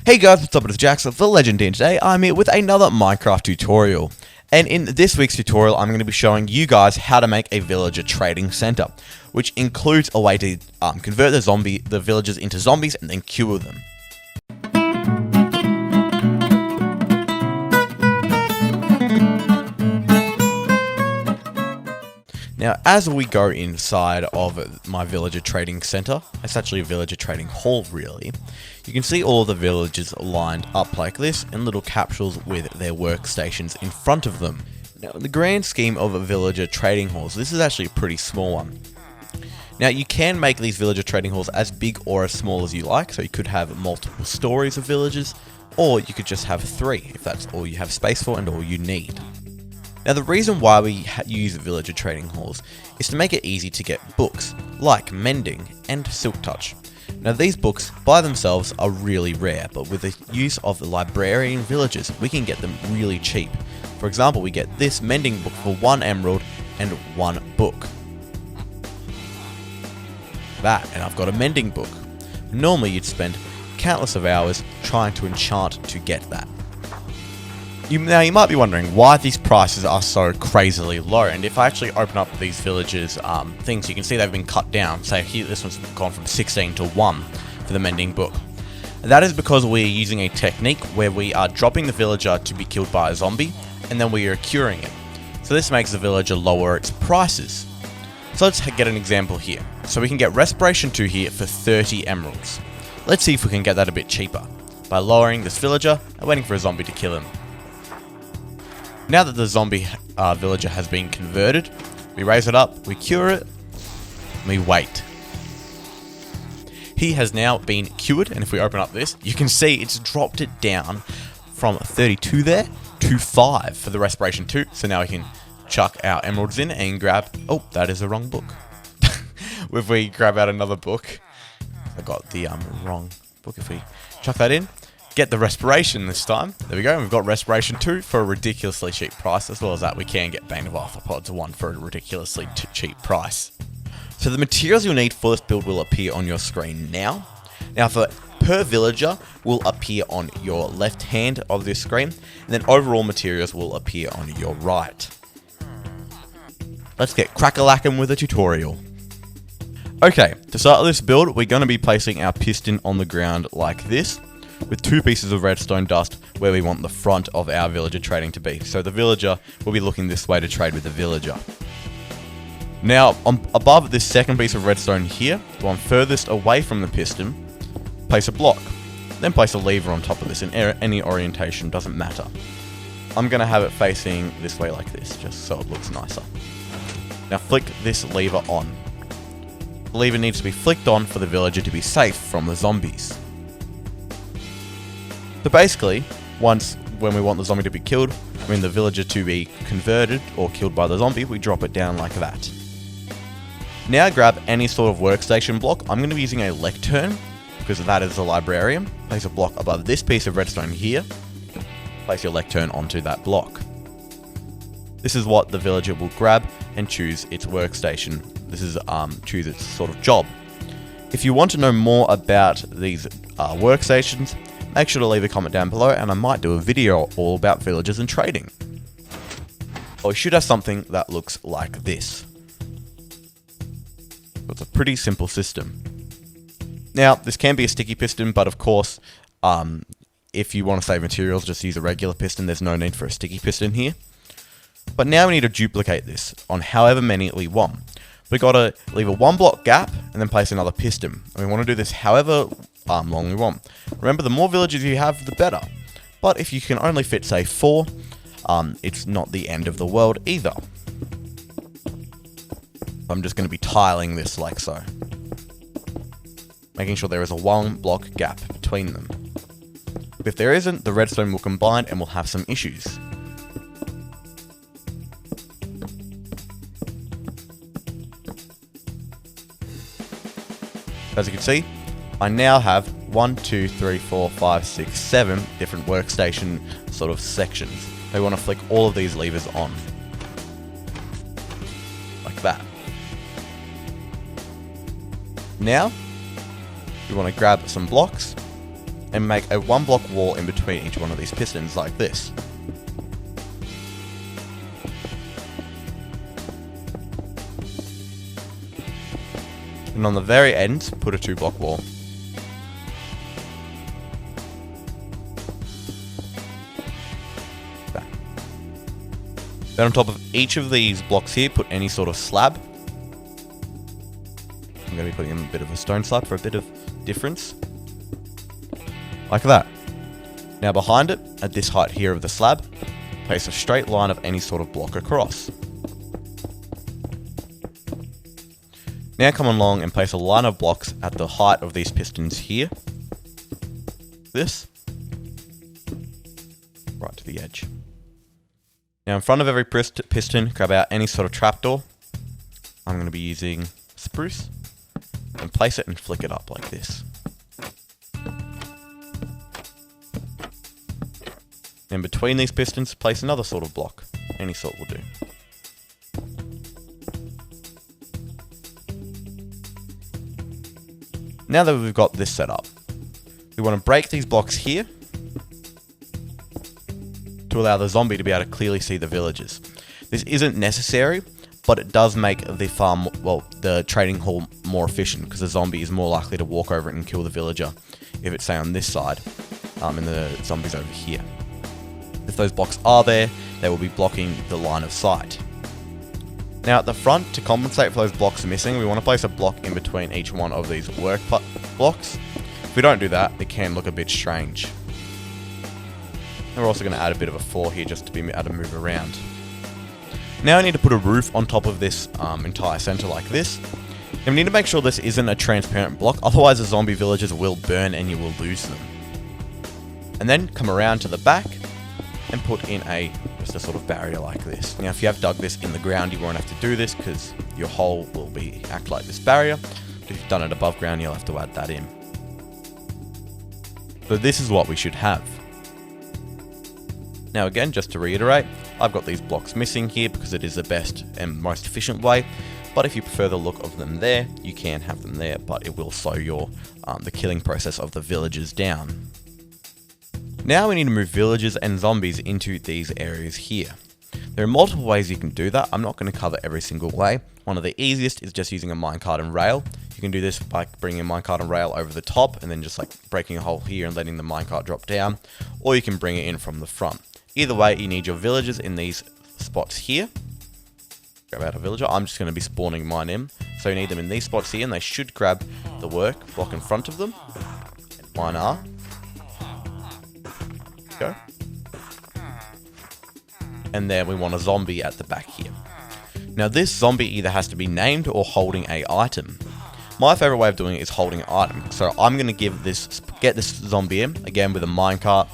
Hey guys, what's up? It's jjaaxxthelegend, and today I'm here with another Minecraft tutorial. And in this week's tutorial, I'm going to be showing you guys how to make a villager trading center, which includes a way to convert the villagers into zombies and then cure them. Now, as we go inside of my villager trading center, it's actually a villager trading hall really, you can see all the villagers lined up like this in little capsules with their workstations in front of them. Now, in the grand scheme of villager trading halls, this is actually a pretty small one. Now, you can make these villager trading halls as big or as small as you like, so you could have multiple stories of villagers, or you could just have 3 if that's all you have space for and all you need. Now, the reason why we use villager trading halls is to make it easy to get books like Mending and Silk Touch. Now, these books by themselves are really rare, but with the use of the librarian villagers, we can get them really cheap. For example, we get this Mending book for 1 emerald and 1 book. And I've got a Mending book. Normally, you'd spend countless of hours trying to enchant to get that. Now, you might be wondering why these prices are so crazily low, and if I actually open up these villagers' things, you can see they've been cut down. Say here, this one's gone from 16 to 1 for the Mending book. That is because we're using a technique where we are dropping the villager to be killed by a zombie, and then we are curing it. So this makes the villager lower its prices. So let's get an example here. So we can get Respiration 2 here for 30 emeralds. Let's see if we can get that a bit cheaper by lowering this villager and waiting for a zombie to kill him. Now that the zombie villager has been converted, we raise it up, we cure it, and we wait. He has now been cured, and if we open up this, you can see it's dropped it down from 32 there to 5 for the Respiration 2. So now we can chuck our emeralds in and grab... Oh, that is the wrong book. If we grab out another book, I got the wrong book. If we chuck that in, get the Respiration this time. There we go. We've got Respiration 2 for a ridiculously cheap price. As well as that, we can get Bane of Arthropods 1 for a ridiculously cheap price. So the materials you'll need for this build will appear on your screen now. Now, for per villager will appear on your left hand of this screen, and then overall materials will appear on your right. Let's get crack-a-lackin' with a tutorial. Okay, to start this build, we're going to be placing our piston on the ground like this, with 2 pieces of redstone dust where we want the front of our villager trading to be. So the villager will be looking this way to trade with the villager. Now, above this second piece of redstone here, the one furthest away from the piston, place a block. Then place a lever on top of this in any orientation, doesn't matter. I'm going to have it facing this way like this, just so it looks nicer. Now flick this lever on. The lever needs to be flicked on for the villager to be safe from the zombies. So basically, when we want the zombie to be killed, the villager to be converted or killed by the zombie, we drop it down like that. Now grab any sort of workstation block. I'm going to be using a lectern, because that is a librarian. Place a block above this piece of redstone here. Place your lectern onto that block. This is what the villager will grab and choose its workstation. This is choose its sort of job. If you want to know more about these workstations, make sure to leave a comment down below, and I might do a video all about villagers and trading. Or we should have something that looks like this. It's a pretty simple system. Now, this can be a sticky piston, but of course, if you want to save materials, just use a regular piston. There's no need for a sticky piston here. But now we need to duplicate this on however many we want. We've got to leave a 1 block gap and then place another piston. And we want to do this however long we want. Remember, the more villagers you have, the better. But if you can only fit, say, 4, it's not the end of the world either. I'm just going to be tiling this like so, making sure there is a 1 block gap between them. If there isn't, the redstone will combine and we'll have some issues. As you can see, I now have 1, 2, 3, 4, 5, 6, 7 different workstation sort of sections. We want to flick all of these levers on. Like that. Now, we want to grab some blocks and make a 1-block wall in between each one of these pistons like this. And on the very end, put a 2-block wall. There. Then on top of each of these blocks here, put any sort of slab. I'm going to be putting in a bit of a stone slab for a bit of difference. Like that. Now behind it, at this height here of the slab, place a straight line of any sort of block across. Now come along and place a line of blocks at the height of these pistons here. This. Right to the edge. Now in front of every piston, grab out any sort of trapdoor. I'm going to be using spruce. And place it and flick it up like this. And between these pistons, place another sort of block. Any sort will do. Now that we've got this set up, we want to break these blocks here to allow the zombie to be able to clearly see the villagers. This isn't necessary, but it does make the farm, well, the trading hall more efficient because the zombie is more likely to walk over it and kill the villager if it's, say, on this side, and the zombie's over here. If those blocks are there, they will be blocking the line of sight. Now at the front, to compensate for those blocks missing, we want to place a block in between each one of these work blocks. If we don't do that, it can look a bit strange. And we're also going to add a bit of a floor here just to be able to move around. Now I need to put a roof on top of this entire center like this. And we need to make sure this isn't a transparent block, otherwise the zombie villagers will burn and you will lose them. And then come around to the back and put in just a sort of barrier like this. Now if you have dug this in the ground, you won't have to do this because your hole will act like this barrier. But if you've done it above ground, you'll have to add that in. So this is what we should have. Now again, just to reiterate, I've got these blocks missing here because it is the best and most efficient way, but if you prefer the look of them there, you can have them there, but it will slow the killing process of the villagers down. Now we need to move villagers and zombies into these areas here. There are multiple ways you can do that. I'm not going to cover every single way. One of the easiest is just using a minecart and rail. You can do this by bringing a minecart and rail over the top and then just like breaking a hole here and letting the minecart drop down, or you can bring it in from the front. Either way, you need your villagers in these spots here. Grab out a villager. I'm just going to be spawning mine in. So you need them in these spots here, and they should grab the work block in front of them. And mine are. Go. And then we want a zombie at the back here. Now this zombie either has to be named or holding a item. My favorite way of doing it is holding an item. So I'm going to get this zombie in, again with a minecart.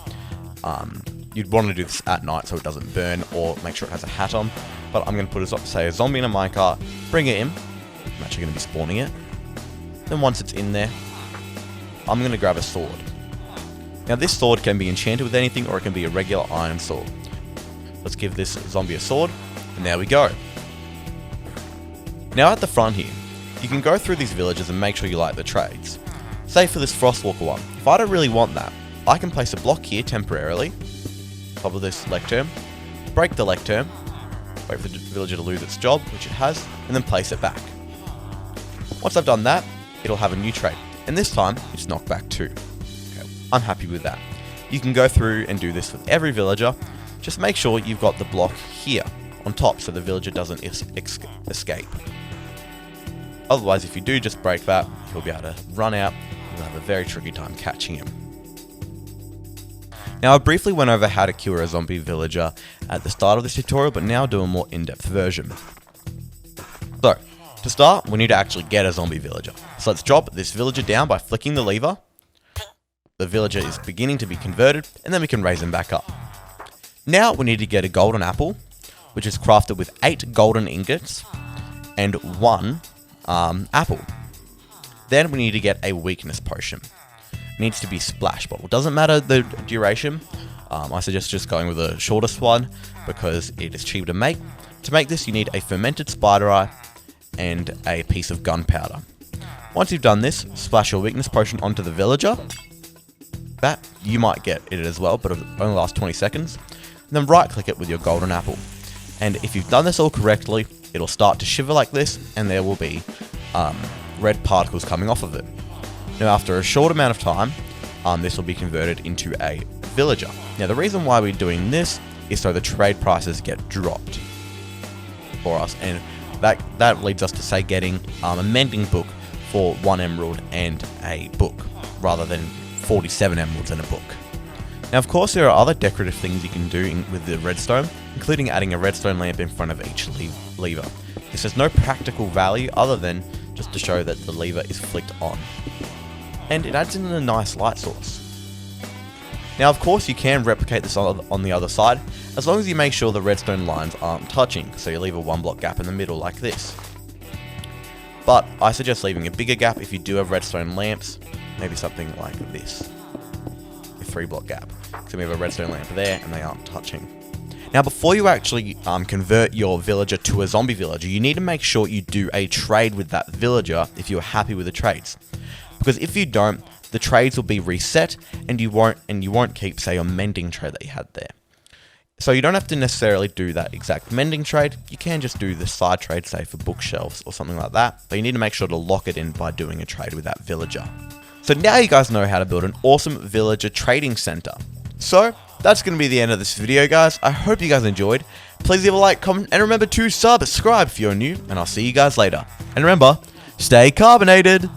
You'd want to do this at night so it doesn't burn, or make sure it has a hat on. But I'm going to put a zombie in a minecart, bring it in. I'm actually going to be spawning it. Then once it's in there, I'm going to grab a sword. Now this sword can be enchanted with anything, or it can be a regular iron sword. Let's give this zombie a sword, and there we go. Now at the front here, you can go through these villages and make sure you like the trades. Say for this Frostwalker one, if I don't really want that, I can place a block here temporarily, top of this lectern, break the lectern, wait for the villager to lose its job, which it has, and then place it back. Once I've done that, it'll have a new trade, and this time it's knockback 2. Okay, I'm happy with that. You can go through and do this with every villager. Just make sure you've got the block here on top so the villager doesn't escape. Otherwise, if you do just break that, he'll be able to run out. You'll have a very tricky time catching him. Now, I briefly went over how to cure a zombie villager at the start of this tutorial, but now I'll do a more in-depth version. So, to start, we need to actually get a zombie villager. So let's drop this villager down by flicking the lever. The villager is beginning to be converted, and then we can raise him back up. Now we need to get a golden apple, which is crafted with 8 golden ingots and 1 apple. Then we need to get a weakness potion. It needs to be splash bottle. Doesn't matter the duration. I suggest just going with the shortest one because it is cheaper to make. To make this, you need a fermented spider eye and a piece of gunpowder. Once you've done this, splash your weakness potion onto the villager. that, you might get it as well, but it only lasts 20 seconds. And then right click it with your golden apple. And if you've done this all correctly, it'll start to shiver like this, and there will be red particles coming off of it. Now after a short amount of time, this will be converted into a villager. Now the reason why we're doing this is so the trade prices get dropped for us, and that leads us to say getting a mending book for 1 emerald and a book, rather than 47 emeralds and a book. Now of course there are other decorative things you can do with the redstone, including adding a redstone lamp in front of each lever. This has no practical value other than just to show that the lever is flicked on. And it adds in a nice light source. Now of course you can replicate this on the other side, as long as you make sure the redstone lines aren't touching, so you leave a 1 block gap in the middle like this. But I suggest leaving a bigger gap if you do have redstone lamps, maybe something like this, a 3 block gap. So we have a redstone lamp there and they aren't touching. Now before you actually convert your villager to a zombie villager, you need to make sure you do a trade with that villager if you're happy with the trades. Because if you don't, the trades will be reset and you won't keep, say, your mending trade that you had there. So you don't have to necessarily do that exact mending trade, you can just do the side trade, say for bookshelves or something like that, but you need to make sure to lock it in by doing a trade with that villager. So now you guys know how to build an awesome villager trading center. So that's going to be the end of this video, guys. I hope you guys enjoyed. Please leave a like, comment, and remember to subscribe if you're new, and I'll see you guys later. And remember, stay carbonated!